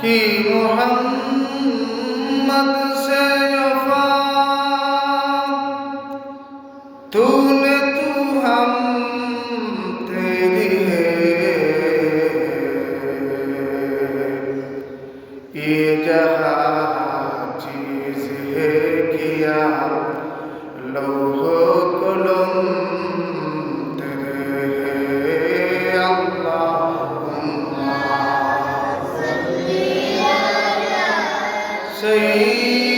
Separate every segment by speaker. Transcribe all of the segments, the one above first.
Speaker 1: कि मोहम्मद से वफा तूने तू हम तेरी है ये जहाँ चीज है किया लौहो कलम तेरे है अल्लाहुम्मा सल्ली अला सय्यिदिना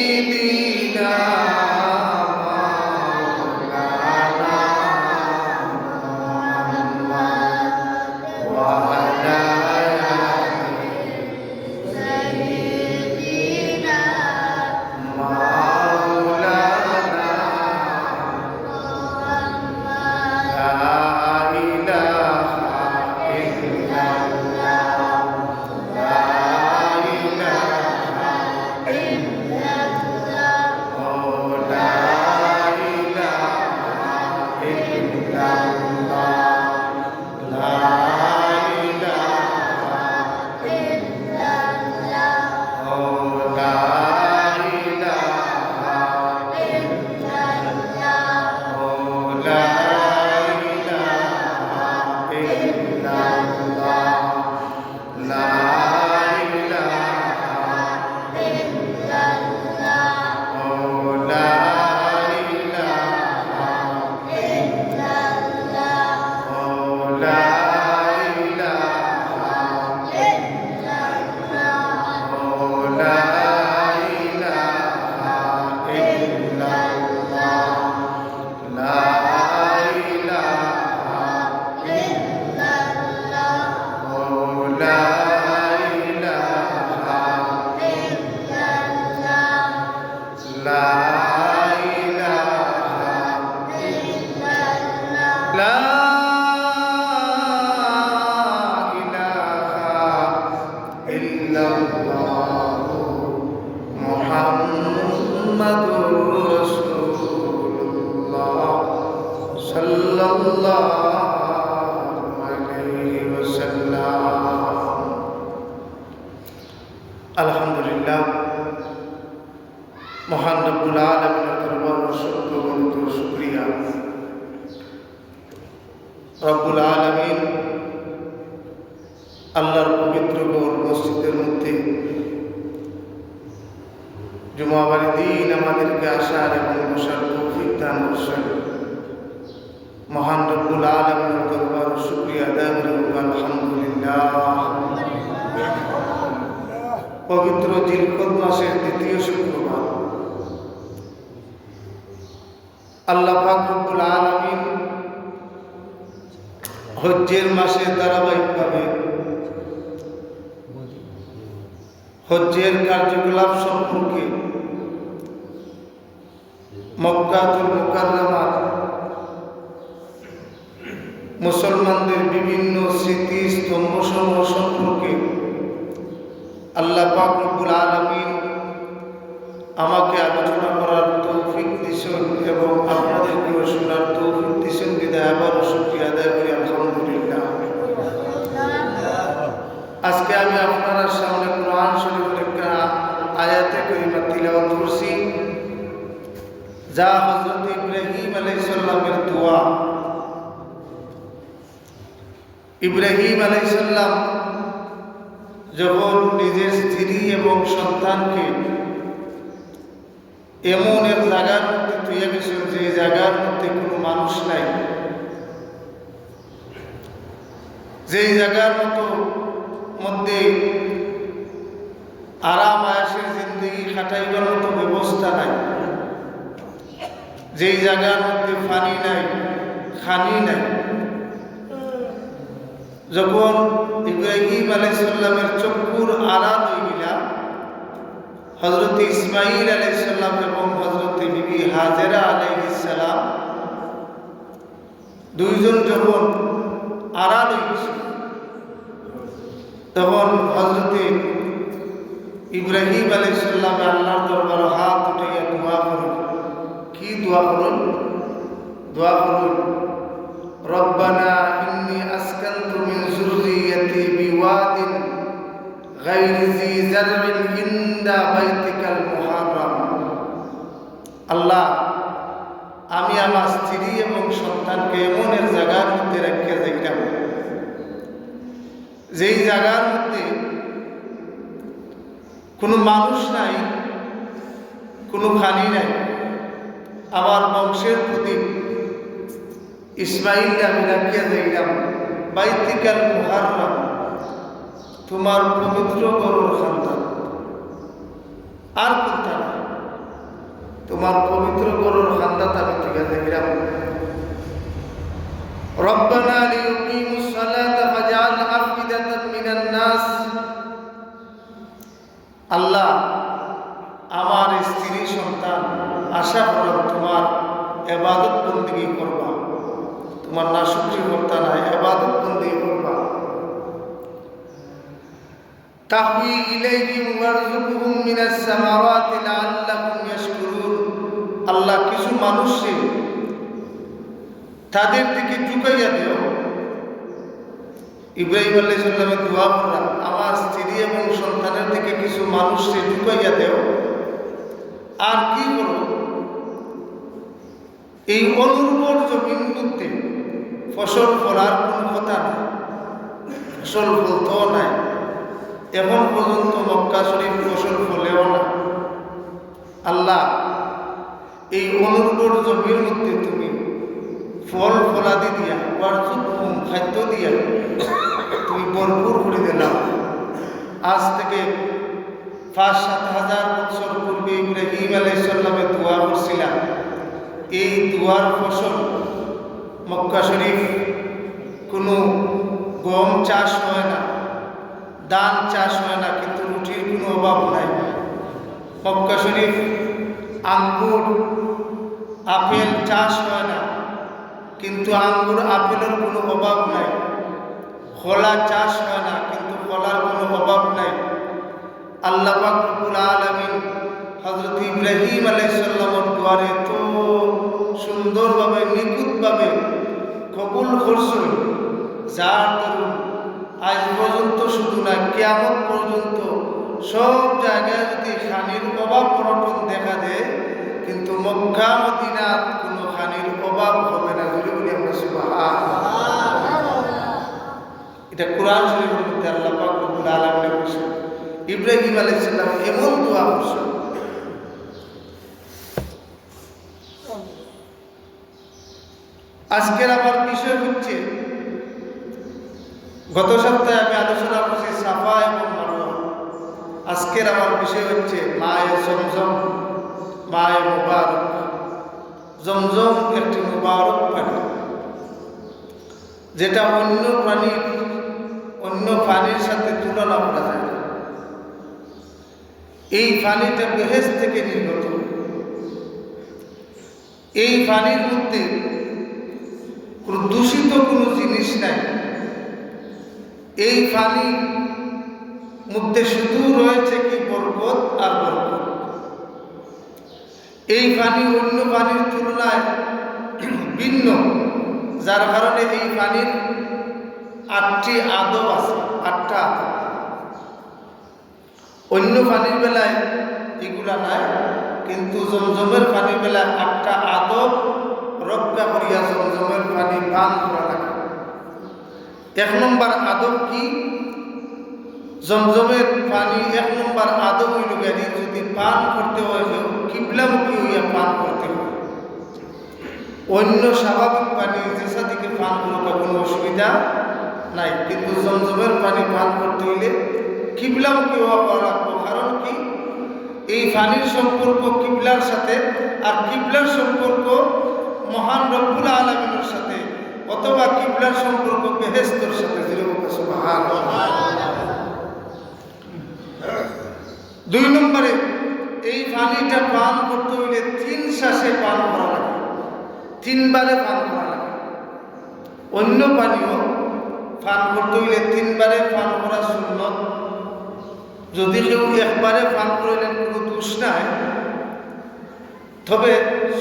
Speaker 1: আলহামদুলিল্লাহ মহান রব্বুল আলামিনের দরবারে অসংখ্য শুকরিয়া। রব্বুল আলামিন আল্লাহর পবিত্র ঘর মসজিদের মধ্যে জুমাবারের দিন আমাদেরকে আসার এবং বসার তৌফিক দান করছেন। মহান রব্বুল আলামিনের দরবারে শুকরিয়া আদায় করি আলহামদুলিল্লাহ। পবিত্র জিলকদ মাসের দ্বিতীয় শুক্রবার আল্লাহ পাক রব্বুল আলামিন হজ্জের মাসে ধারাবাহিকভাবে হজ্জের কার্যকলাপ সম্পর্কে মক্কাতুল মুকাররমার মুসলমানদের বিভিন্ন স্মৃতি স্তম্ভসমূহ সম্পর্কে আল্লাহ পাক রব্বুল আলামিন আমাকে আলোচনা করার তৌফিক দিয়েছেন এবং আপনাদেরকেও শোনার তৌফিক দিয়েছেন। বিদায় আবারও শুকরিয়া আদায় করি আলহামদুলিল্লাহ। আজকে আমি আপনার সামনে কোরআন শরীফের একটা আয়াতে কারিমা তিলাওয়াত করছি, যা হযরত ইব্রাহিম আলাইহিস সালামের দোয়া। ইব্রাহিম আলাইহিস সালাম যখন নিজের স্ত্রী এবং সন্তানকে এমন এক জায়গার মধ্যে তুইয়া গেছেন যে জায়গার মধ্যে কোনো মানুষ নাই, যেই জায়গার মধ্যে আরাম আয়াসের জিন্দগি কাটাইবার মতো ব্যবস্থা নাই, যেই জায়গার মধ্যে পানি নাই, খানি নাই। যখন ইব্রাহিম আলাইহিস সালামের চক্ষুর আড়াল হয়ে গেলা, হযরত ইসমাঈল আলাইহিস সালাম এবং হযরত বিবি হাজেরা আলাইহিস সালাম দুইজন যখন আড়াল হয়ে গেছে, তখন হযরত ইব্রাহিম আলাইহিস সালাম আল্লাহর দরবারে হাত উঠাইয়া দোয়া করেন। কি দোয়া করেন? দোয়া করেন, রব্বানা ইন্নী আসকানতু মিন যুররিয়্যাতি বিওয়াদিন গায়রি জি জারবিন ইনদা বাইতিকাল মুহাররাম। আল্লাহ, আমি আমার স্ত্রী এবং সন্তানকে এমন এক জায়গার মধ্যে রেখে যাইতাম, যেই জায়গার মধ্যে কোনো মানুষ নাই, কোনো খানি নাই। আমার বংশের প্রতীক ইসমাইলকে আমি রাখিয়া যাইলাম বাইতিকাল মুহাররাম, তোমার পবিত্র গরুর খান্দান। আর কোনটা না, তোমার পবিত্র গরুর খান্দাত আমি থেকে যাইলাম। রব্বানা লিয়ুকিমুস সালাতা ফাজআল আফইদাতাম মিনান নাস। আল্লাহ, আমার স্ত্রী সন্তান আশা করেন তোমার ইবাদত বন্দেগী করবা, তোমার নাশুকরি করতা না, ইবাদত বন্দেগী করবা। তাহওয়ি ইলাইহিম ওয়ারযুকহুম মিনাস সামারাতি লাআল্লাহুম ইয়াশকুরুন। আল্লাহ, কিছু মানুষকে তাদের দিকে ঝুঁকাইয়া দেও। ইব্রাহিম আলাইহিস সালামের দোয়া করলাম, আমার স্ত্রী এবং সন্তানের দিকে কিছু মানুষকে ঝুঁকাইয়া দেও। আর কি করো, এই অনুর্বর জমিন মধ্যে ফসল ফলার কোন কথা নাই, ফসল ফলতেও নাই। এখন পর্যন্ত মক্কা শরীফ ফসল ফলেও না। আল্লাহ, এই অনুর্বর জমির মধ্যে তুমি ফল ফলাদি দিয়া, ওয়ারযুকহুম খাদ্য দিয়া তুমি ভরপুর করে দিলাম। আজ থেকে ৫-৭ হাজার বছর পূর্বে ইব্রাহিম আলাইহিস সালামের দোয়া করছিলাম, এই দোয়ার ফসল মক্কা শরীফ কোনো গম চাষ হয় না, ধান চাষ হয় না, কিন্তু রুটির কোনো অভাব নাই। মক্কা শরীফ আঙ্গুর আপেল চাষ হয় না, কিন্তু আঙ্গুর আপেলের কোনো অভাব নাই। কলা চাষ হয় না, কিন্তু কলার কোনো অভাব নাই। আল্লাহ পাক রব্বুল আলামিন হযরত ইব্রাহিম আলাইহিস সালামের দোয়ারে তো সুন্দরভাবে নিখুঁতভাবে কবুল করছেন, যার দরুন আজ পর্যন্ত শুধু না, কিয়ামত পর্যন্ত সব জায়গায় যদি খানির অভাব অনটন দেখা দেয়, কিন্তু মক্কা মদিনার কোনো খানির অভাব হবে না। যদি বলি আমরা সুবহানাল্লাহ। এটা কোরআন শরীফের মধ্যে আল্লাহ পাক রব্বুল আলামিন বলেছেন। ইব্রাহিম আলাইহিস সালাম এমন দোয়া করছেন। আজকের আমার বিষয় হচ্ছে, গত সপ্তাহে আমি আলোচনা করছি সাফা এবং মারওয়া। আজকের আমার বিষয় হচ্ছে মায়ে জমজম, মায়ে মুবারক। জমজম একটি মুবারক পানি, যেটা অন্য পানির সাথে তুলনা করা যায় না। এই পানিটা বেহেশত থেকে নির্গত। এই পানির মধ্যে কোনো দূষিত কোনো জিনিস নাই। এই পানির মধ্যে শুধু রয়েছে কি বরকত আর বরকত। এই পানি অন্য পানির তুলনায় ভিন্ন, যার কারণে এই পানির ৮টি আদব আছে, ৮টা আদব। অন্য পানির বেলায় এগুলা নাই, কিন্তু জমজমের পানির বেলায় ৮টা আদব রক্ষা করিয়া জমজমের পানি পান করা লাগে। ১ নম্বর আদব কি? জমজমের পানি ১ নম্বর আদব হইল গাড়ি যদি পান করতে হয় কিবলামুখী হইয়া পান করতে হয়। অন্য স্বাভাবিক পানি যেসা দিকে পান করতে কোনো অসুবিধা নাই, কিন্তু জমজমের পানি পান করতে হইলে কিবলামুখী হওয়া করা লাগবে। কারণ কি? এই পানির সম্পর্ক কিবলার সাথে, আর কিবলার সম্পর্ক মহান রব্বুল আলামিনের সাথে, অথবা কিবলার সম্পর্ক বেহেশতের সাথে। সুবহানাল্লাহ। ২ নম্বরে এই পানিটা পান করতে হইলে ৩ শ্বাসে পান করা লাগে, ৩ বারে পান করা লাগে। অন্য পানীয় পান করতে হইলে 3 বারে পান করা সুন্নত। যদি কেউ একবারে পান করিলেন কোনো দোষ নাই, তবে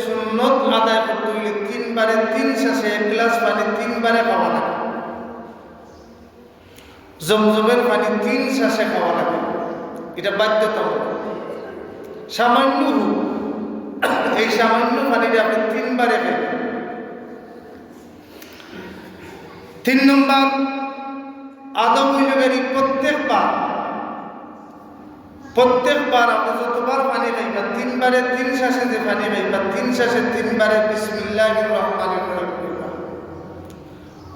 Speaker 1: সুন্নত আদায় করতে হইলে 3 বারে 3 শ্বাসে 1 গ্লাস পানি 3 বারে খাওয়া লাগে। জমজমের পানি 3 শ্বাসে খাওয়া লাগে, এটা বাধ্যতামূলক। সামান্য এই সামান্য পানিটা আপনি 3 বারে খাবেন। 3 নম্বর আদব হইল গেলি প্রত্যেকবার আপনি যতবার পানি খাইবা 3 বারে 3 শ্বাসে যে পানি খাইবা 3 শ্বাসে 3 বারে বিসমিল্লাহির রহমানির রহিম কইবা।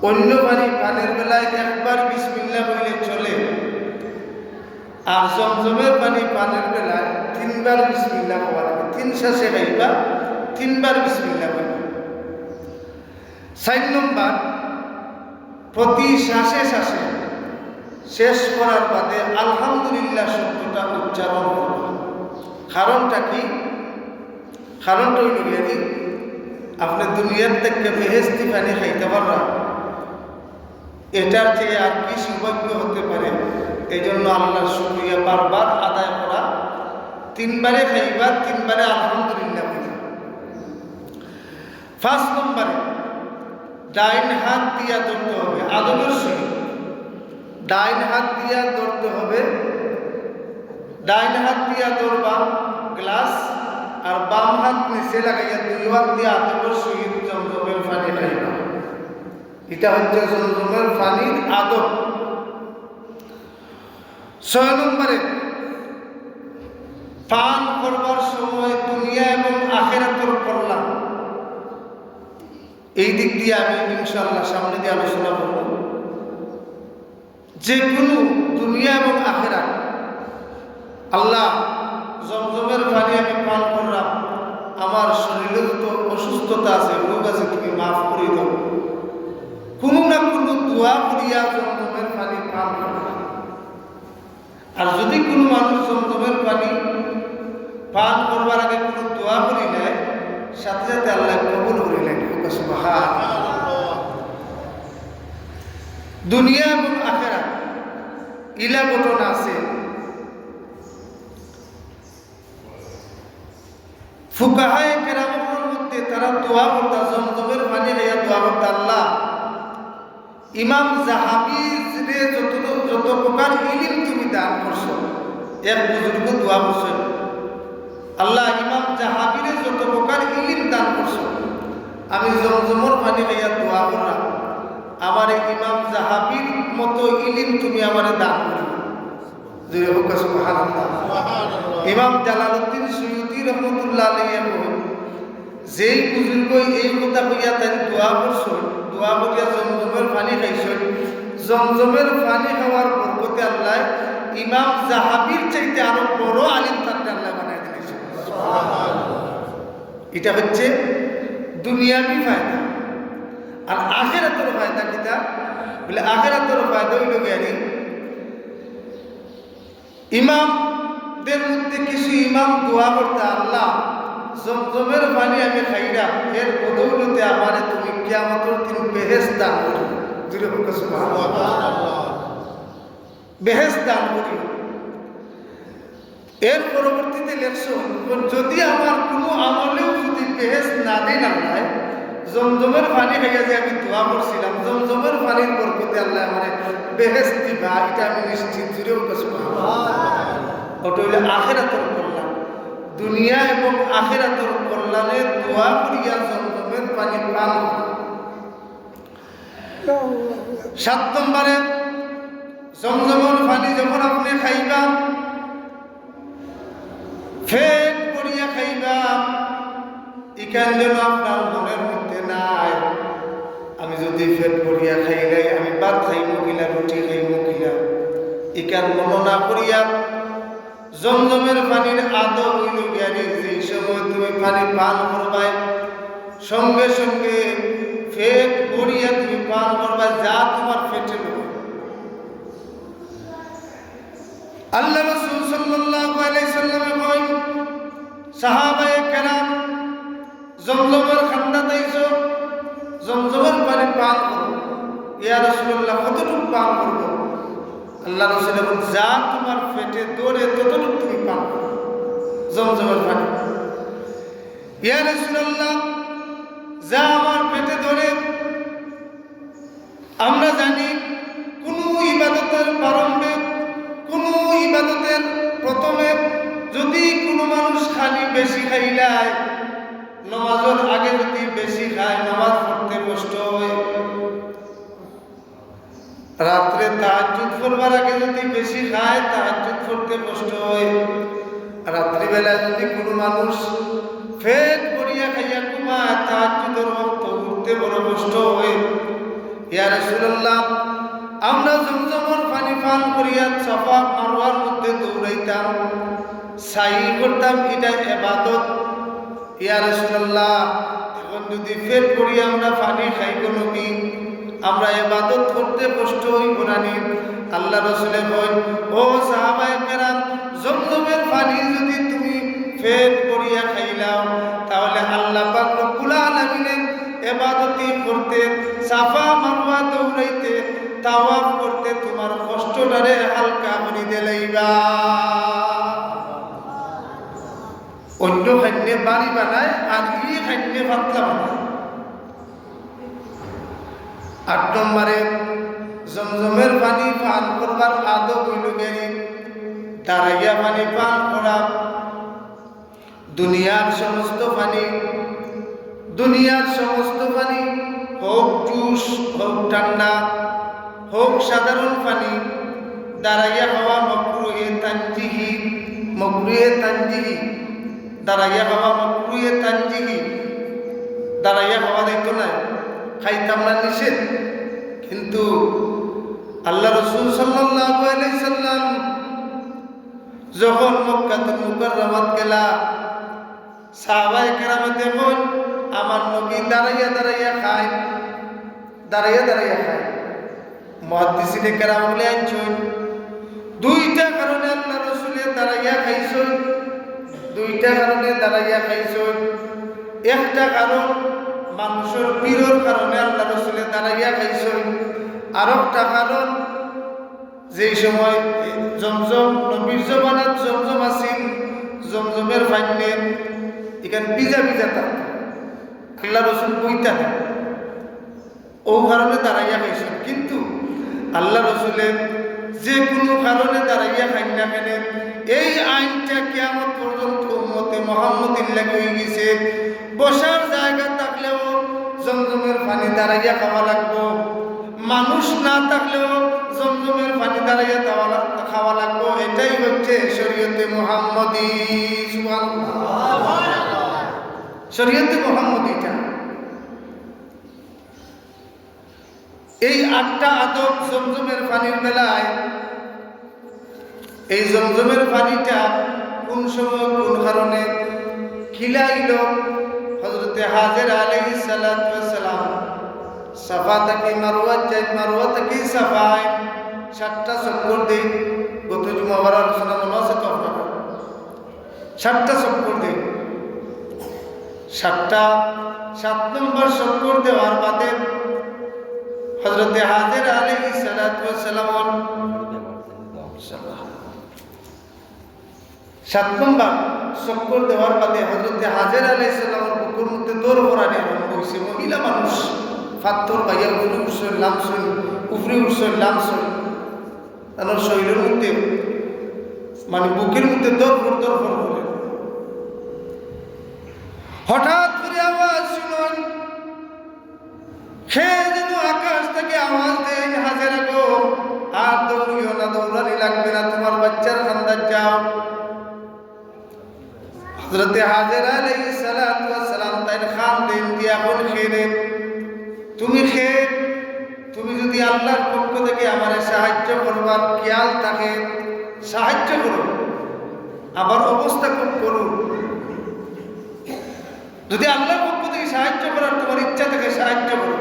Speaker 1: অন্য পানির বেলায় একবার বিসমিল্লাহ বললে চলে, আর জমজমের পানির বেলায় 3 বার বিসমিল্লাহ বলা লাগে। 3 শ্বাসে খাইবা 3 বার বিসমিল্লাহ বলবা। 4 নম্বর প্রতি শ্বাসে শ্বাসে শেষ করার বাদে আলহামদুলিল্লাহ শব্দটা উচ্চারণ করবা। কারণটা কি? কারণটা হইল গিয়ে আপনি দুনিয়ার থেকে বেহেশতি পানি খাইতে পারবেন, এটার চেয়ে আর কি সৌভাগ্য হতে পারে? এই জন্য আল্লাহর শুকরিয়া বারবার আদায় করা। 3 বারে খাইবা 3 বারে আলহামদুলিল্লাহ বলবা। 5 নম্বরে ডাইন হাত দিয়া ধরতে হবে আদবের সহিত। ডাইন হাত দিয়া ধরতে হবে, ডাইন হাত দিয়া ধরবা গ্লাস, আর বাম হাত নিচে লাগাইয়া 2 হাত দিয়া আদবের সহিত জমজমের পানি খাইবা। এটা হচ্ছে জমজমের পানির আদব। 6 নম্বরে পান করবার সময় দুনিয়া এবং আখিরাতের কল্যাণ, এই দিক দিয়ে আমি ইনশাআল্লাহ সামনে দিয়ে আলোচনা করব। যে কোনো দুনিয়া এবং আখিরাত, আল্লাহ জমজমের পানি আমি পান করলাম, আমার শরীরে যত অসুস্থতা আছে রোগ আছে তুমি মাফ করে দাও। কোনো না কোনো দোয়া করিয়া জমজমের পানি পান করলাম। আর যদি কোনো মানুষ জমজমের পানি পান করবার আগে কোনো দোয়া করি নেয়, সাথে সাথে আল্লাহ কবুল করিলেন। দুনিয়া এবং আখিরাত ইলা ঘটনা আছে। ফুকাহায়ে কেরামের মধ্যে তারা দোয়া করতা, জমজমের পানি খাইয়া দোয়া করতা, আল্লাহ ইমাম জাহাবিরে যত প্রকার ইলিম তুমি দান করছো, এক বুজুর্গ দোয়া করছেন, আল্লাহ ইমাম জাহাবিরে যত প্রকার ইলিম দান করছো, আমি জমজমের পানি খাইয়া দোয়া করলাম, আমার ইমাম জাহাবির মতো ইলিম তুমি আমার দান করি। ইমাম জালালউদ্দিন সুয়ুতি রহমতুল্লাহ আলাইহি যেই বুজুর্গ এই কথা কইয়া তাই দোয়া করছো, দোয়া করিয়া জমজমের পানি খাইছেন, জমজমের পানি খাওয়ার বরকতে আল্লাহ ইমাম জাহাবির চাইতে আরো বড় আলিম তাকে আল্লাহ বানাই দিয়েছে। এটা হচ্ছে দুনিয়াবি ফায়দা। আর আখিরাতের ফায়দা কিটা বলে? আখিরাতের ফায়দা হইল জ্ঞানী ইমামদের মধ্যে কিছু ইমাম দোয়া করতে, আল্লাহ জমজমের পানি আমি খাইলাম, এর বদৌলতে আমারে তুমি কিয়ামতের দিন বেহেশত দান করি। বেহেশত দান করি। এর পরবর্তীতে লেখছেন, যদি আমার কোনো আমলেও যদি বেহেশত না দেন আল্লাহ, জমজমের পানি খাইয়া যে আমি দোয়া করছিলাম, জমজমের পানির বরকতে আল্লাহ আমার বেহেশত দিবা, এটা আমি নিশ্চিত। ওটা হইলে আখিরাতের কল্যাণ। দুনিয়া এবং আখিরাতের কল্যাণে দোয়া করিয়া জমজমের পানি পান। 7 নম্বরে জমজমের পানি যখন আপনি খাইবা, ফেট করিয়া খাইবা, ইখান যেন আপনার মনের মধ্যে নাই আমি যদি ফেট করিয়া খাইলাই আমি ভাত খাইব কিনা রুটি খাইব কিনা, ইখান মন না করিয়া জমজমের পানির আদব হইল জ্ঞানী। যে সময় তুমি পানি পান করবাই, সঙ্গে সঙ্গে ফেট করিয়া তুমি পান করবা, যা তোমার ফেটে নেবে। আল্লাহ রাসূল সাল্লাল্লাহু আলাইহি সাল্লামে কয়, সাহাবায়ে কেরাম জমজমের খান্ডা তাইছো, জমজমের পানি পান করো। ইয়া রাসূলুল্লাহ কতটুকু পান করবো? আল্লাহ রাসূল বলেন, যা তোমার পেটে দৌড়ে ততটুকু তুমি পান করো জমজমের পানি। ইয়া রাসূলুল্লাহ যা আমার পেটে দৌড়ে, আমরা জানি কোনো ইবাদতের প্রথমে যদি কোনো মানুষ খালি বেশি খাইলায়, নামাজের আগে যদি বেশি খায়, নামাজ পড়তে কষ্ট হয়। রাত্রে তাহাজ্জুদ করবার আগে যদি বেশি খায়, তাহাজ্জুদ করতে কষ্ট হয়। রাত্রিবেলা যদি কোনো মানুষ পেট ভরিয়া খাইয়া ঘুমায়, তাহাজ্জুদের ওয়াক্ত উঠতে বড় কষ্ট হয়। ইয়া রাসূলুল্লাহ, আমরা জমজমের পানি পান করিয়া সাফা মারওয়ার মধ্যে দৌড়াইতাম, সাই করতাম, এটা ইবাদত। ইয়া রাসূলুল্লাহ, এখন যদি পেট ভরিয়া আমরা পানি খাইব নবী, আমরা ইবাদত করতে কষ্ট হইব না নি? আল্লাহ রাসূলে কইন, ও সাহাবায়ে কেরাম, জমজমের পানি যদি তুমি পেট ভরিয়া খাইলাও, তাহলে আল্লাহ পাক রব্বুল আলামিনের ইবাদতি করতে, সাফা মারওয়া দৌড়াইতে, তাওয়াফ করতে তোমার কষ্টটারে হালকা করে দিলাইবা। অন্য খান্যে বাড়ি বানায় আর ই খান্যে পাতলা বানায়। 8 নম্বরে জমজমের পানি পান করবার আদব হইল গেরি দাঁড়াইয়া পানি পান করা। দুনিয়ার সমস্ত পানি, দুনিয়ার সমস্ত পানি, হোক জুস, হোক ঠান্ডা, হোক সাধারণ পানি, দাঁড়াইয়া খাওয়া মাকরুহে তানজিহি, মাকরুহে তানজিহি, দাঁড়াইয়া খাওয়া মাকরুহে তানজিহি। দাঁড়াইয়া খাওয়া দেখতো না, খাইতাম না, নিষেধ। কিন্তু আল্লাহ রাসূল সাল্লাল্লাহু আলাইহি সাল্লাম যখন মক্কাতুল মুকাররমাত গেলা, সাহাবায়ে কেরাম দেখুন আমার নবী দাঁড়াইয়া দাঁড়াইয়া খায়, দাঁড়াইয়া দাঁড়াইয়া খায়। মুহাদ্দিসিনে কেরাম বলে আনছেন, 2টা কারণে আল্লাহ রাসূলে দাঁড়াইয়া খাইছেন, 2টা কারণে দাঁড়াইয়া খাইছেন। একটা কারণ মানুষের পীরের কারণে আল্লাহ রাসূলে দাঁড়াইয়া খাইছেন। আর একটা কারণ, যেই সময় জমজম নবীর জমানাত জমজম আসিল, জমজমের পানি এখানে ভিজা ভিজা থাকত, আল্লাহ রাসূল বইতা না, ও কারণে দাঁড়াইয়া খাইছেন। কিন্তু আল্লাহ রাসূলের যে কোনো কারণে দাঁড়াইয়া খাই না কেন, এই আইনটা কিয়ামত পর্যন্ত উম্মতে মুহাম্মদির লাগি হয়ে গেছে। বসার জায়গা থাকলেও জমজমের পানি দাঁড়াইয়া খাওয়া লাগবো, মানুষ না থাকলেও জমজমের পানি দাঁড়াইয়া খাওয়া লাগবো। এটাই হচ্ছে শরীয়তে মুহাম্মদী। সুবহানাল্লাহ, শরীয়তে মুহাম্মদীটা। এই 8টা আদব জমজমের পানির বেলায়। এই জমজমের পানিটা কোন সময় কোন কারণে খিলাইল? হযরতে হাজেরা আলাইহিস সালাতু ওয়াস সালাম সাফা থেকে মারওয়া যাই, মারওয়া থেকে সাফায় 7টা চক্কর দেই। গত জুমাবার আলোচনা মনে আছে তো আপনারা? 7টা চক্কর দেই। 7 নম্বর চক্কর দেওয়ার বাদে হযরতে হাজেরা আলাইহিস সালাতু ওয়াস সালাম 7 নম্বর চক্কর দেওয়ার বাদে হযরতে হাজেরা আলাইহিস সালামের বুকের মধ্যে দৌড় করানি আরম্ভ হয়েছে। মহিলা মানুষ, ফাত্তর বাইয়া উপরে উঠছেন, নামছেন, উপরে উঠছেন, নামছেন, তার শরীরের মধ্যে মানে বুকের মধ্যে দরফর দরফর করে। হঠাৎ করে আওয়াজ শুনুন, সে যেন আকাশ থেকে আওয়াজ দেয়, হাজেরা গো, আর দৌড়িও না, দৌড়ানি লাগবে না, তোমার বাচ্চার খান্দার যাও। হযরতে হাজেরা আলাইহিস সালাতু ওয়াস সালাম তাই খান দেন দিয়া কোন খেয়ে, তুমি খেয়ে, তুমি যদি আল্লাহর পক্ষ থেকে আমারে সাহায্য করবার খেয়াল থাকে, সাহায্য করো, আবার অবস্থা খুব করুন। যদি আল্লাহর পক্ষ থেকে সাহায্য করার তোমার ইচ্ছা থেকে সাহায্য করো।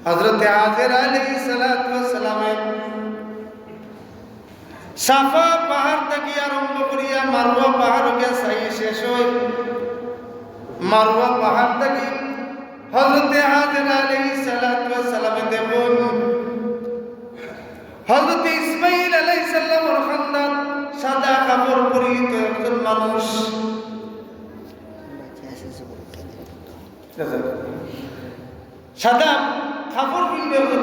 Speaker 1: হযরতে হাজেরা আলাইহিস সালাতু ওয়াস সালামের সাফা পাহাড় থেকে আরম্ভ করিয়া মারওয়া পাহাড় গিয়া সাই শেষ হয়। মারওয়া পাহাড় থেকে হযরতে হাজেরা আলাইহিস সালাতু ওয়াস সালাম দেখুন, হযরতে ইসমাঈল আলাইহিস সালামের খানদান সাদা কাপড় পরিহিত একজন মানুষ, সাদা কাপড় পরিহিত একজন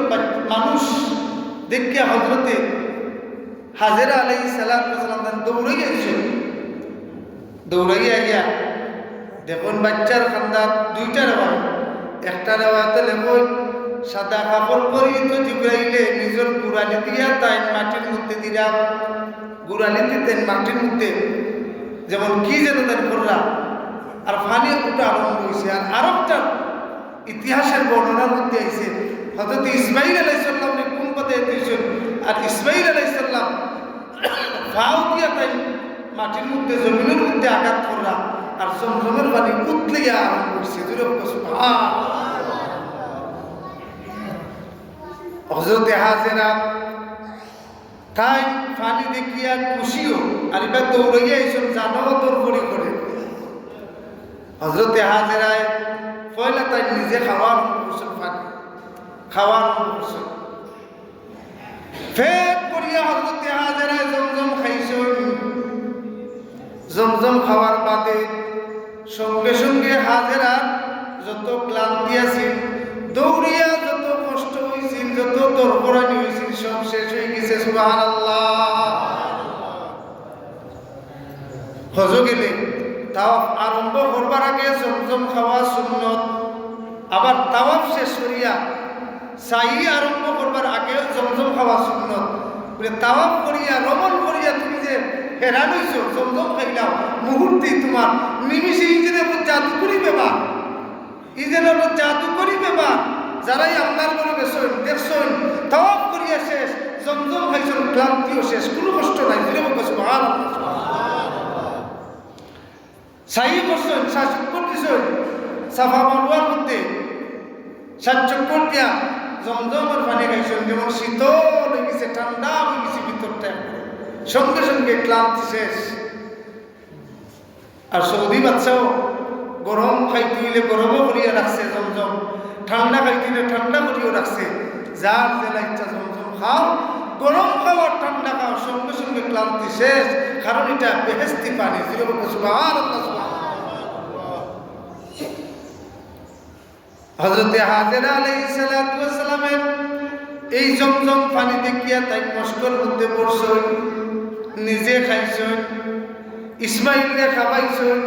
Speaker 1: মানুষ দেখিয়া হযরতে হাজেরা আলাইহিস সালাতু ওয়াস সালাম দৌড়াইয়া আইছো, দৌড়াইয়া গিয়া দেখুন বাচ্চার খান্দা দুইটা রেওয়ায়, একটা রেওয়াতে লেখই সাদা কাপড় পরিহিত জিব্রাইলে নিজের গুড়ালি দিয়া তাই মাটির মধ্যে দিরা, গুড়ালি দিতেন মাটির মধ্যে যেমন কি যেন তাই করলা আর ফানি ওটা আরম্ভ হয়েছে। আর আরবটা ইতিহাসের বর্ণনার মধ্যে আইছে হযরত ইসমাইল আলাইহিস সালাম কোন পথে দিয়েছেন, আর ইসমাইল আলাইহিস সালাম ফাও দিয়া তাই মাটির মধ্যে জমিনের মধ্যে আঘাত করলা আর জমজমের পানি উতলিয়া আরম্ভ হয়েছে। হযরতে হাজেরা তাই পানি দেখিয়া খুশিও আর এবার দৌড়াইয়া এইসব জানাবতর পরি করে। হযরতে হাজেরায় পয়লা তাই নিজে খাওয়ার করছেন, পানি খাওয়ার করছেন, ফের করিয়া হযরতে হাজেরায় জমজম খাইছেন। জমজম খাওয়ার বাদে সঙ্গে সঙ্গে হাজেরা যত ক্লান্তি আছে দৌড়িয়া যত কষ্ট হয়েছিল যত তরফরানি হয়েছিল সব শেষ হয়ে গেছে। সুবহানাল্লাহ। হজ গেলে তাওয়াফ আরম্ভ করবার আগে জমজম খাওয়া সুন্নত, আবার তাওয়াফ শেষ করিয়া সাই আরম্ভ করবার আগে জমজম খাওয়া সুন্নত। তাওয়াফ করিয়া রমণ করিয়া তুমি যে হেরান হইছো জমজম খাইলাম মুহূর্তে তোমার নিমিষে ইজেনের জাদু করি বেবা, ইজেনের জাদু করি বেবা। যারাই আপনার মনে বেসন দেখছেন তাওয়াফ করিয়া শেষ জমজম খাইছেন ক্লান্তিও শেষ, কোনো কষ্ট নাই। সাই করছেন শাসকর দিছেন সাফা মারওয়ার মধ্যে সাতচক্কর দিয়া জমজমের পানি খাইছেন, যেমন শীতল হয়ে গেছে ঠান্ডা হয়ে গেছে ভিতরটা, সঙ্গে সঙ্গে ক্লান্তি শেষ। আর সৌদি বাচ্চাও গরম খাইতে হইলে গরমও করিয়া রাখছে জমজম, ঠান্ডা খাইতে হইলে ঠান্ডা করিয়া রাখছে। যার জেলা ইচ্ছা জমজম খাও, গরম খাও আর ঠান্ডা খাও, সঙ্গে সঙ্গে ক্লান্তি শেষ, কারণ এটা বেহেশতি পানি। হযরতে হাজেরা আলাইহিস সালাতু ওয়াস সালামের এই জমজম পানি দেখিয়া তাই মস্কর মধ্যে পড়ছেন, নিজে খাইছেন, ইসমাইলকে খাবাইছেন।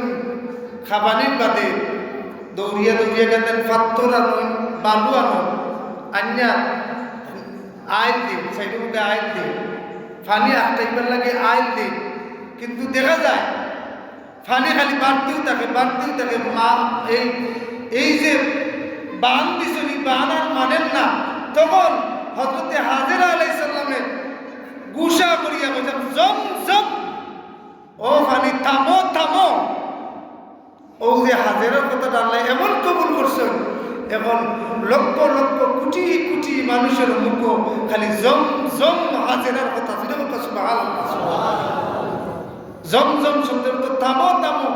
Speaker 1: খাবানির বাদে দৌড়িয়া দৌড়িয়া গেলেন পাথর আনুন বালু আনুন আন্যা আইল দিন, সাইডের মধ্যে আইল দিন, পানি আটটাইবার লাগে আইল দিন, কিন্তু দেখা যায় পানি খালি বাড়তেও থাকে বাড়তেও থাকে। মা এই যে বান দিছেন এই বান আর মানেন না, তখন হযরতে হাজেরা আলাইহিস সালামে গুসা করিয়া বলছেন জম জম, ও পানি থামো থামো। ও যে হাজেরার কথাটা আল্লাহ এমন কবুল করছেন, এখন লক্ষ লক্ষ কোটি কোটি মানুষের মুখ খালি জম জম হাজেরার কথা। জম জম শব্দের তো থামো থামো,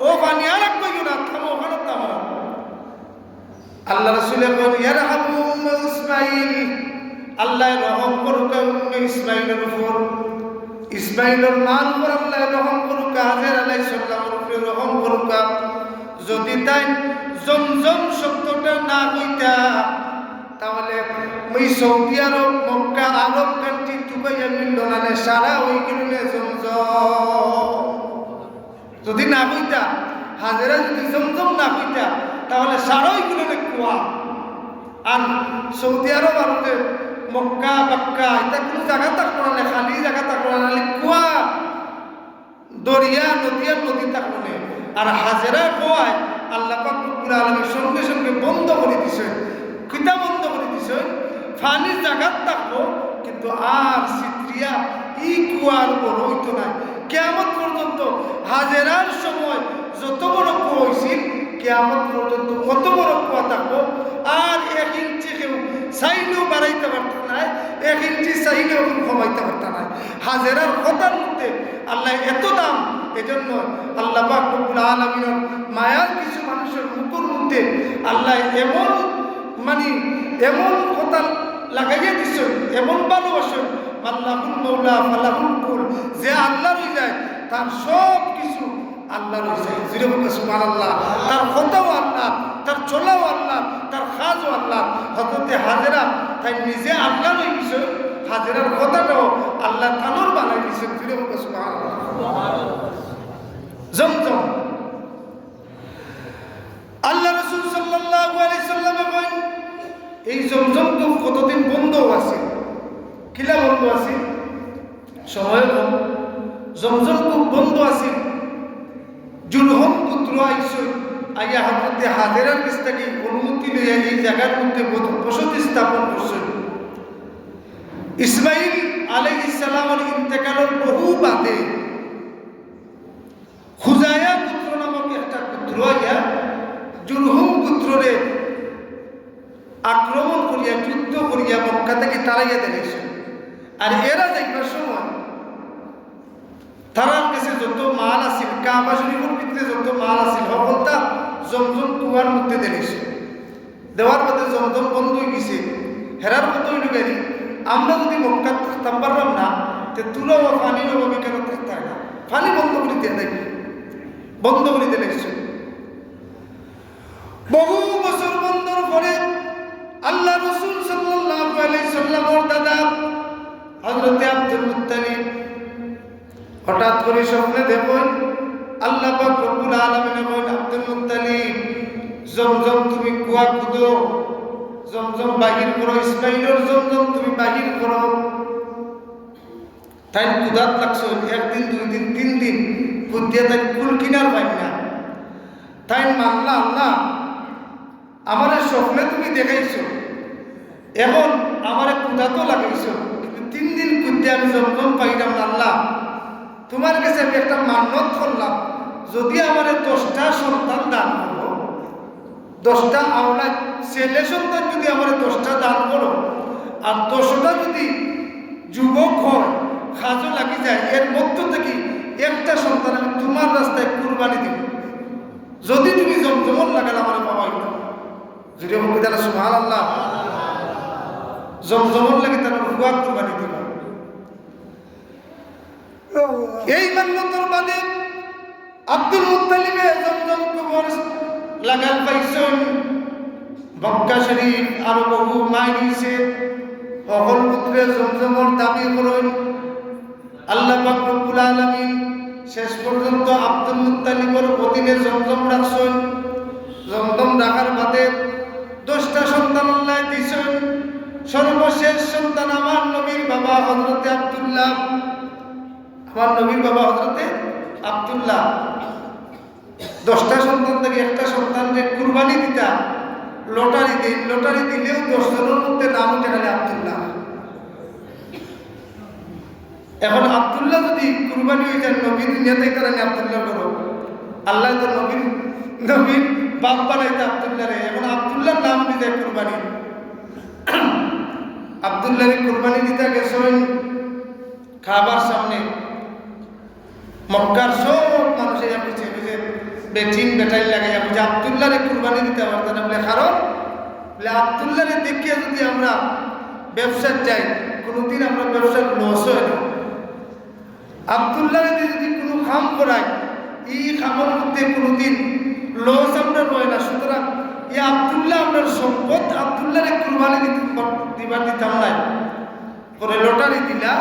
Speaker 1: ও পানি আর এক কইও না, থামো ওখানে থামো। আল্লাহ রাসূল বলেন ইয়ারহামু ইসমাঈল, আল্লাহ রহম করুক ইসমাঈলের উপর, ইসমাঈলের মার উপর আল্লাহ রহম করুক, হাজেরা আলাইহিস সালামের উপর রহম করুক। যদি তাই জমজম শব্দটা না কইতা তাহলে ওই সৌদি আরব মক্কা আরব কান্ট্রি টুকাইয়া মিলল না, সারা ওই কিনে জমজম যদি না কইতা, হাজেরা যদি জমজম না কইতা তাহলে সারা ওই কিনে কুয়া। আর সৌদি আরব আরবে মক্কা বাক্কা এটা কোনো জায়গা থাকলো না, খালি জায়গা থাকলো না, কুয়া দরিয়া নদীর নদী থাকলো না। আর হাজেরা কোয়ায় আল্লাহ পাক রব্বুল আলামিন সঙ্গে সঙ্গে বন্ধ করে দিছে, কিতা বন্ধ করে দিছে, পানির জায়গা থাকবো কিন্তু আর সিত্রিয়া ই কুয়ার বড় হইতো না। কিয়ামত পর্যন্ত হাজেরার সময় যত বড় কুয়া হয়েছিল কিয়ামত পর্যন্ত কত বড় কুয়া থাকবো, আর 1 ইঞ্চি কেউ চাইলেও বাড়াইতে পারত না, 1 ইঞ্চি চাইলেও কমাইতে পারত না। হাজেরার কথার মধ্যে আল্লাহ এত দাম, এজন্য আল্লাহ পাক রব্বুল আলামিনের মায়ার কিছু মানুষের মুখের মধ্যে আল্লাহ এমন এমন কথা লাগাইয়া দিচ্ছেন, এমন ভালোবাসেন, আল্লাহুল মাওলা ফালাহুল কুল, যে আল্লাহ রই যায় তার সব কিছু আল্লাহ রই যায়। সুবহানাল্লাহ। তার কথাও আল্লাহ, তার চলাও আল্লাহ, তার কাজও আল্লাহ। হযরতে হাজেরা তাই নিজে আল্লাহ রই গেছে, হাজেরার কথাটাও আল্লাহ তানোর বানাই দিয়েছেন। সুবহানাল্লাহ। বন্ধ আছে, সময় কম, জমজম খুব বন্ধ আছে। জুলহম পুত্র আইসই আগে হযরতে হাজেরার কাছ থেকে অনুমতি লইয়া এই জায়গার মধ্যে বসতি স্থাপন করছেন। ইসমাইল আলাইহিস সালামের ইন্তেকালের বহু বাদে খুজায়া পুত্র নামক একটা পুত্র আইয়া জুলহম পুত্ররে আক্রমণ করিয়া যুদ্ধ করিয়া মক্কা থেকে তাড়াইয়া দিয়েছে। আর এরা দেখবার সময় তারার কাছে যত মাল আছিল, কাবা শরীফের ভিতরে যত মাল আছিল সকলটা জমজম কুয়ার মধ্যে দিয়েছে। দেওয়ার মধ্যে জমজম বন্ধ হয়ে গেছে। হেরার মতো হইল গেলি আমরা যদি মক্কা থাকতাম পারলাম না, তো তুলাও পানির অভাবে কেন থাকতে না, পানি বন্ধ করে দিয়ে দেখি, বন্ধ করে দিয়েছে। বহু বছর বন্ধর পরে আল্লাহ রাসূল সাল্লাল্লাহু আলাইহি সাল্লামের দাদা হযরতে আব্দুল মুত্তালিব হঠাৎ করে স্বপ্নে দেখেন আল্লাহ পাক রব্বুল আলামিন বলেন, আব্দুল মুত্তালিব জমজম তুমি কুয়া খুদো, জমজম বাহির করো, ইসমাইলের জমজম তুমি বাহির করো। তাই কুদাত লাগছে, একদিন দুই দিন তিন দিন কুদিয়া তাই কুল কিনার পাই না। তাই মানলা আল্লাহ আমার স্বপ্নে তুমি দেখাইছো, এখন আমার কুদাতো লাগাইছো, কিন্তু তিন দিন কুদতে আমি জমজম পাইলাম না। আল্লাহ তোমার কাছে আমি একটা মান্যত করলাম, যদি আমার 10টা সন্তান দান করো, 10টা আওলাদ ছেলে সন্তান যদি আমার 10টা দান করো, আর 10টা যদি যুবক হয় খাজো লাগি যায়, এর মধ্য থেকে একটা সন্তান আমি তোমার রাস্তায় কুরবানি দিব, যদি তুমি জমজমন লাগালে আমার বাবা হইল। যদি বলবে তাহলে সুবহানাল্লাহ, জমজমন লাগে তার হুয়া কুরবানি দিব। এই মান্যতার বাদে আব্দুল মুত্তালিবে জমজম কুবর লাগাল পাইছেন। মক্কা শরীফ আরো বহু মাইল হইছে, সকল পুত্রে জমজমর দাবি করেন। আল্লাহ পাক রব্বুল আলামিন শেষ পর্যন্ত আব্দুল মুত্তালিবের অধীনে জমজম রাখছেন। জমজম রাখার বাদে 10টা সন্তান আল্লাহ দিয়েছেন। সর্বশেষ সন্তান আমার নবীর বাবা হযরতে আব্দুল্লাহ, আমার নবীর বাবা হযরতে আব্দুল্লাহ। 10টা সন্তান থেকে একটা সন্তানকে কুরবানি দিতা লটারি দিন, লটারি দিলেও 10 জনের মধ্যে নাম উঠে গেলে আব্দুল্লাহ। এখন আব্দুল্লাহ যদি কুরবানি হয়ে যায়, নবী দুনিয়াতে কারণে আব্দুল্লাহ করো, আল্লাহ তো নবীর বাপ বানাইতে আব্দুল্লাহ রে। এখন আব্দুল্লাহর নাম দিতে কুরবানি, আব্দুল্লাহরে কুরবানি দিতে গেছেন খাবার সামনে। মক্কার সব মানুষ এরা বুঝে বুঝে বেটিং বেটাই লাগাইয়া বুঝে আব্দুল্লাহরে কুরবানি দিতে পারতেন না। বলে কারণ বলে আব্দুল্লাহরে দেখিয়ে যদি আমরা ব্যবসার যাই, কোনোদিন আমরা ব্যবসার লস হয় না। আব্দুল্লাহরে যদি কোনো কাম করাই, এই কামের মধ্যে কোনোদিন লস আমরা হয় না। সুতরাং এই আব্দুল্লাহ আপনার সম্পদ, আব্দুল্লাহরে কুরবানি দিবার দিতাম নাই। পরে লটারি দিলা,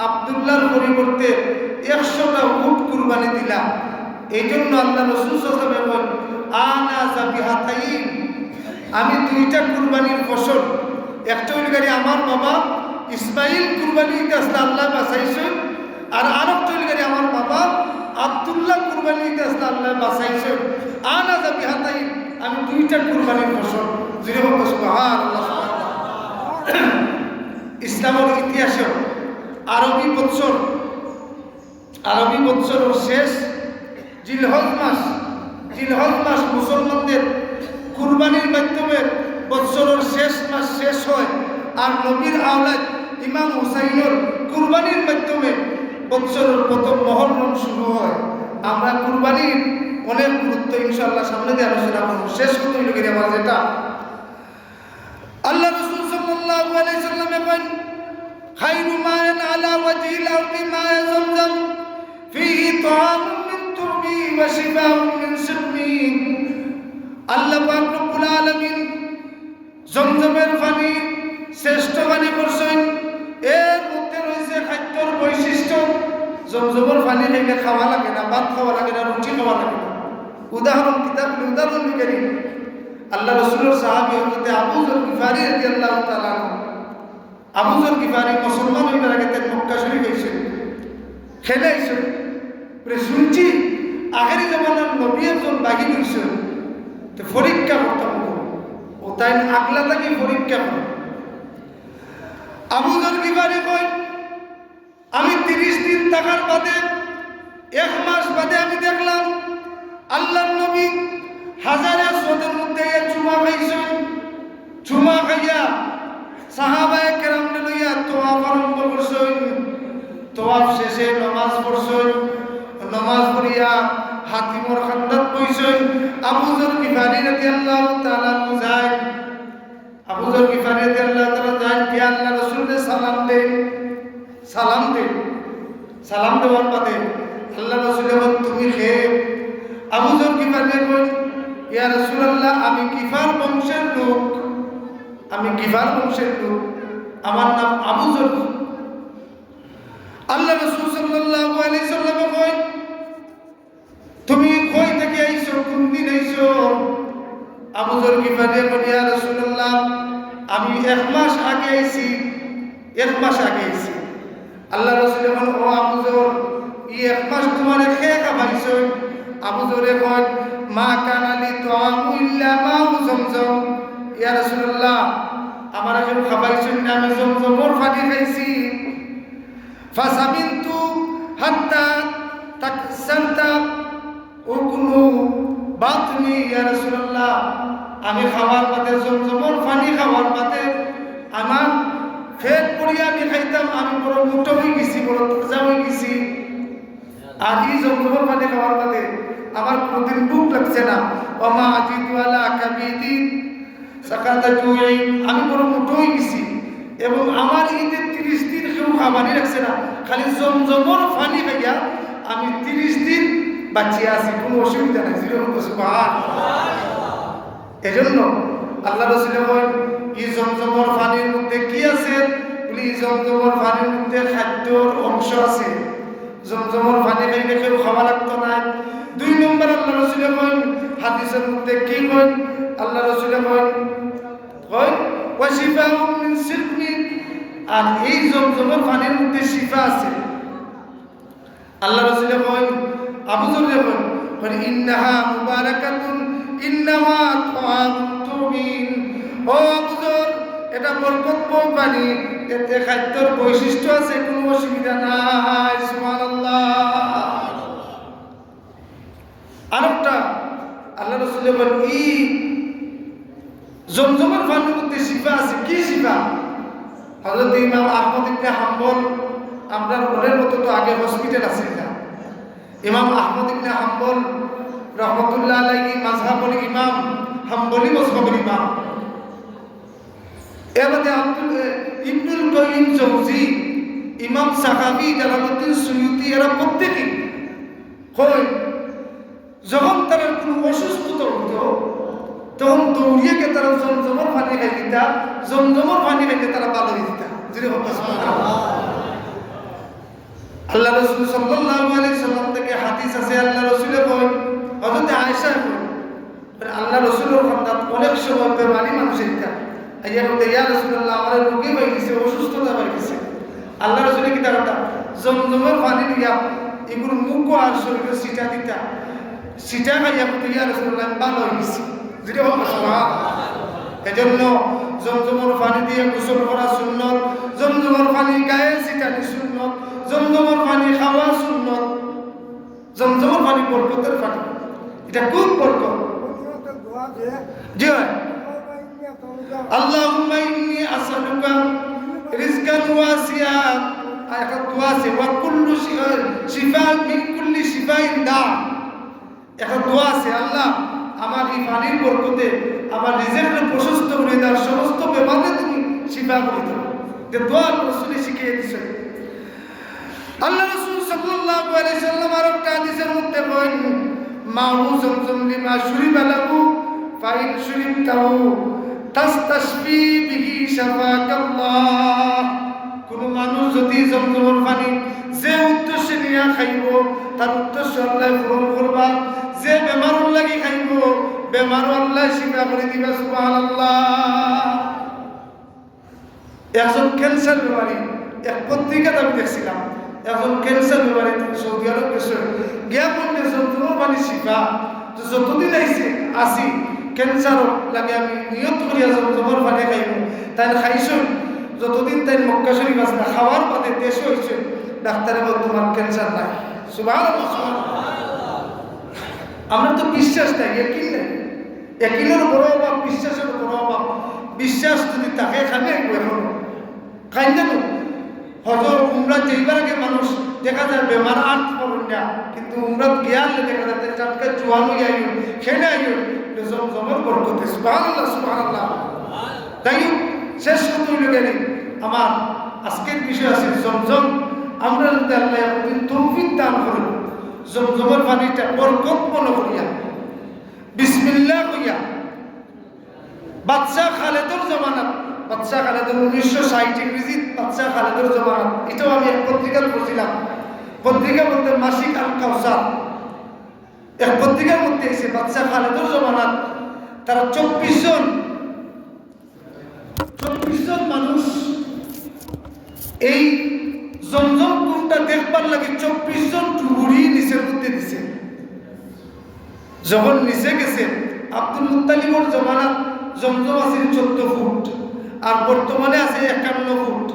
Speaker 1: আব্দুল্লাহর পরিবর্তে 100টা উট কুরবানি দিলা। এই জন্য আল্লাহ রাসূল সাল্লাল্লাহু আলাইহি ওয়াসাল্লাম বলেন, আনা যাবিহাতাইন, আমি 2টা কুরবানির ফসল। একটা হইল গাড়ি আমার বাবা ইসমাইল কুরবানি দিতে আসলে আল্লাহ বাঁচাইছেন, আর আরেকটা হইল গাড়ি আমার বাবা আব্দুল্লাহ কুরবানি দিতে আসলে আল্লাহ বাঁচাইছেন। আনা যাবিহাতাইন, আমি 2টা কুরবানির ফসল। যিনি বলবো সুবহানাল্লাহ। ইসলামের ইতিহাসে আরবি বৎসরের শেষ জিলহজ মাস মুসলমানদের কুরবানির মাধ্যমে বৎসরের শেষ মাস শেষ হয়। আর নবীর আওলাদ ইমাম হুসাইনের কুরবানির মাধ্যমে বৎসরের প্রথম মহররম শুরু হয়। আমরা কুরবানির অনেক গুরুত্ব ইনশাআল্লাহ সামনে দিয়ে আলোচনা করব। শেষ করতে হইল কি আমার যেটা আল্লাহ রাসূল সাল্লাল্লাহু আলাইহি সাল্লাম বলেন, খায়রু মা আলা ওয়াজহিল আরদি মা যামযাম ফীহি তাআমুন মিন তুরবি ওয়া শিফাউন মিন সুকমি। আল্লাহ পাক রব্বুল আলামিন জমজমের পানি শ্রেষ্ঠ পানি করছেন। এর মধ্যে রয়েছে খাদ্যর বৈশিষ্ট্য। জমজমের পানি খাইলে খাওয়া লাগে না, ভাত খাওয়া লাগে না, রুটি খাওয়া লাগে না। উদাহরণ আল্লাহ রাসূলের সাহাবী হযরত আবু যর গিফারী রাদিয়াল্লাহু তাআলা আবু যর গিফারি মুসলমান হইবার আগে তেন মক্কা শরীফ হয়েছে খেলে আইছে শুনছি আখেরি জমানার নবী একজন বাহিনী হয়েছে তো পরীক্ষা করতাম ও তাই আগলা থাকি পরীক্ষা করে আবু যর গিফারি কয় আমি 30 দিন থাকার বাদে 1 মাস বাদে আমি দেখলাম আল্লাহর নবী হাজারে আসওয়াদের মধ্যে চুমা খাইছেন চুমা খাইয়া সাহাবায়ে কেরামকে লইয়া তোয়াফ আরম্ভ করছেন তোয়াফ শেষে নামাজ পড়ছেন নামাজ পড়িয়া হাতিমর খান্দাত বইছেন আবু যর গিফারি রাদিয়াল্লাহু তাআলা যায় আবু যর গিফারি রাদিয়াল্লাহু তাআলা যায় কি আল্লাহ রাসূলকে সালাম দেওয়ার বাদে আল্লাহ রাসূল বলেন তুমি কে আবু যর গিফারি কই ইয়া রাসূলুল্লাহ আমি গিফার বংশের লোক আমার নাম আবু যর আল্লাহ রাসূল সাল্লাল্লাহু আলাইহি সাল্লাম কই তুমি কই থেকে আইছো কোন দিন আইছো আবু যর গিফারি কই ইয়া রাসূলুল্লাহ আমি 1 মাস আগে আইছি আল্লাহ রাসূল বলেন ও আবু যর এই 1 মাস তোমারে কে খাবাইছো আবু যরে কই মা কানালি তুআমু ইল্লা মাউ জমজম ইয়া রাসূলুল্লাহ আমার এখন খাবাইছেন না আমি জমজমের পানি খাইছি ফাসামিনতু হাত্তা তাকসারতা উকুনু বাতনি ইয়া রাসূলুল্লাহ আমি খাওয়ার পথে জমজমের পানি খাওয়ার পথে আমার পেট পড়িয়া আমি খাইতাম আমি বড় মোটা হয়ে গেছি বড় তাজা হয়ে গেছি আর এই জমজমের পানি খাওয়ার পথে আমার কোনদিন ভুক লাগছে না ওমা আজিতু আলা কাবিদি সাকাতা জুই আমি বড় মোটা হয়ে গেছি এবং আমার ঈদের 30 দিন কেউ খাবারই রাখছে না খালি জমজমের পানি খাইয়া আমি 30 দিন বাঁচিয়ে আছি কোনো অসুবিধা নাই এজন্য আল্লাহ রাসূল বলেন এই জমজমের পানির মধ্যে কি আছে বলি এই জমজমের পানির মধ্যে খাদ্যর অংশ আছে জমজমের পানি খাইলে কেউ খাওয়া লাগতো না 2 নম্বর আল্লাহ রাসূল বলেন হাদিসের মধ্যে কি বলেন আল্লাহ রাসূল বলেন ওয়াশিফাউ মিন সিরমি আর এই জমজমের পানির মধ্যে শিফা আছে আল্লাহ রাসূল বলেন আবু যর বলেন ইন্নাহা মুবারাকাতুন ইন্নামা তুমিন ও আবু যর এটা বরকতময় পানি এতে খাদ্যর বৈশিষ্ট্য আছে কোনো অসুবিধা নাই সুবহানাল্লাহ আরেকটা আল্লাহ রাসূল বলেন এই জমজমের পানির মধ্যে শিফা আছে কি শিফা হযরত ইমাম আহমদ ইবনে হাম্বল আমরা ওদের মতো তো আগে হসপিটাল আছে না ইমাম আহমদ ইবনে হাম্বল রহমাতুল্লাহ আলাইহি মাযহাবুল ইমাম হাম্বলি মাযহাবুল ইমাম এবারে ইবনুল কাইয়িম জাওজি ইমাম সাহাবী জালালউদ্দিন সুয়ুতি এরা প্রত্যেকই কই যখন তারা কোনো অসুস্থতা হতো তখন দৌড়িয়ে গিয়ে তারা জমজমের পানি খাই দিতা জমজমের পানি খাইতে তারা ভালো হয়ে দিতা আল্লাহ রাসূল সাল্লাল্লাহু আলাইহি সাল্লাম থেকে হাদিস আছে আল্লাহ রাসূল কয় হযরত আয়েশা কয় আল্লাহ রাসূলের খান্দাত অনেক সময় বেমারি মানুষের কা আইয়া বলতে ইয়া রাসূলুল্লাহ আমার রোগী হয়ে গেছে অসুস্থতা হয়ে গেছে আল্লাহ রাসূলের কি তারটা জমজমের পানি দিয়া এগুলো মুখ আর শরীরে সিটা দিতা সিটা খাইয়া বলতে ইয়া রাসূলুল্লাহ ভালো হয়ে গেছে যেটা হোক এজন্য জমজমের পানি দিয়ে গোসল করা সুন্নত জমজমের পানি গায়ে ছিটানি সুন্নত জমজমের পানি খাওয়া সুন্নত জমজমের পানি বরকতের পানি এটা খুব বরকত জি হয় আল্লাহুম্মা ইন্নী আসআলুকা রিজকান ওয়াসিআ একটা দোয়া আছে ওয়া কুল্লু শিফা মিন কুল্লি শিফাইন দা একটা দোয়া আছে আল্লাহ আমার এই পানির বরকতে আমার রিজিককে প্রশস্ত করে দাও সমস্ত বেমারে তুমি শিফা করে দাও যে দোয়া রাসূল শিখিয়ে দিয়েছেন আল্লাহ রাসূল সাল্লাল্লাহু আলাইহি সাল্লাম আর একটা হাদিসের মধ্যে বলেন মাউ জমজম লিমা শুরিবা লাহু ফাইন শুরিবতাহু তাস্তাশফি বিহি শাফাকাল্লাহ কোন মানুষ যদি জমজমের পানি যে উদ্দেশ্যে নিয়ে খাইব তার উদ্দেশ্য আল্লাহ পূরণ করবা যে বেমার লাগি খাইব বেমার আল্লাহ শিফা করে দিবা সুবহানাল্লাহ একজন ক্যান্সার বেমারি, এক পত্রিকাতে আমি দেখছিলাম, এখন ক্যান্সার বেমারি সৌদি আরব গেছে, গিয়া বললে জমজমের পানি শিফা, তো যতদিন আইসি আসি ক্যান্সার লাগে আমি নিয়ত করিয়া জমজমের পানি খাইব, তাই খাইছই যতদিন তাই মক্কা শরীফ আছে না, খাওয়ার বাদে দেশ হয়েছে ডাক্তারে বল তোমার ক্যান্সার নাই। সুবহানাল্লাহ। আমরা তো বিশ্বাস নাই, একিন নাই, একিনের বড় অভাব, বিশ্বাসের বড় অভাব। বিশ্বাস যদি তাকে খাবে এখন খাই জানো হজর উমরা যেইবার আগে মানুষ দেখা যায় বেমার আর করুন না, কিন্তু উমরা গিয়ালে দেখা যায় টাটকা জোয়ানো আইন খেলে আইন জমজমের বরকতে। সুবহানাল্লাহ সুবহানাল্লাহ। তাই শেষ কথা হইল গেলে আমার আজকের বিষয় আছে জমজম। আমরা যদি আল্লাহ একদিন তৌফিক দান করুন, জমজমের পানিটা বরকত মনে করিয়া বিসমিল্লাহ কইয়া বাদশাহ খালেদুর জমানাত, বাদশাহ খালেদুর 1960 ইংরেজিত বাদশাহ খালেদুর জমানাত, এটাও আমি এক পত্রিকার পড়ছিলাম। পত্রিকা বলতে মাসিক আল কাউসার, এক পত্রিকার মধ্যে এসে বাদশাহ খালেদুর জমানাত তারা 24 জন মানুষ এই জমজম কুণ্ডটা দেখবার লাগে 24 জন টুহুরি নিচের মধ্যে দিছে। যখন নিচে গেছে আব্দুল মুত্তালিবর জমানাত জমজম আছে 14 ফুট আর বর্তমানে আছে 51 ফুট।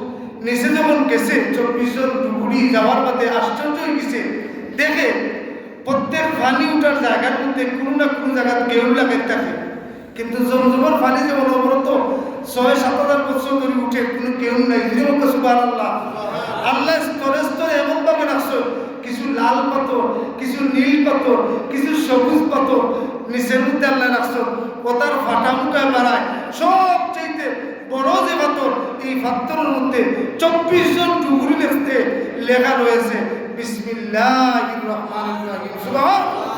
Speaker 1: নিচে যখন গেছে 24 জন টুহুরি যাওয়ার বাদে আশ্চর্য হয়ে গেছে, দেখে প্রত্যেক পানি উঠার জায়গার মধ্যে কোনো না কোনো জায়গায় কেউ লাগাই থাকে, কিন্তু জমজমের পানি যেমন অবরত 6-7 হাজার বছর ধরে উঠে কোনো কেউ নাই। সুবহানাল্লাহ। আল্লাহ স্তরে স্তরে এমন ভাবে রাখছে, কিছু লাল পাথর, কিছু নীল পাথর, কিছু সবুজ পাথর নিচের মধ্যে আল্লাহ রাখছে, ওটার ফাটা মুখায় মারায় সবচেয়ে বড় যে পাথর, এই পাথরের মধ্যে 24 জন টুকরি দেখতে লেখা রয়েছে বিসমিল্লাহির রহমানির রহিম। সুবহানাল্লাহ।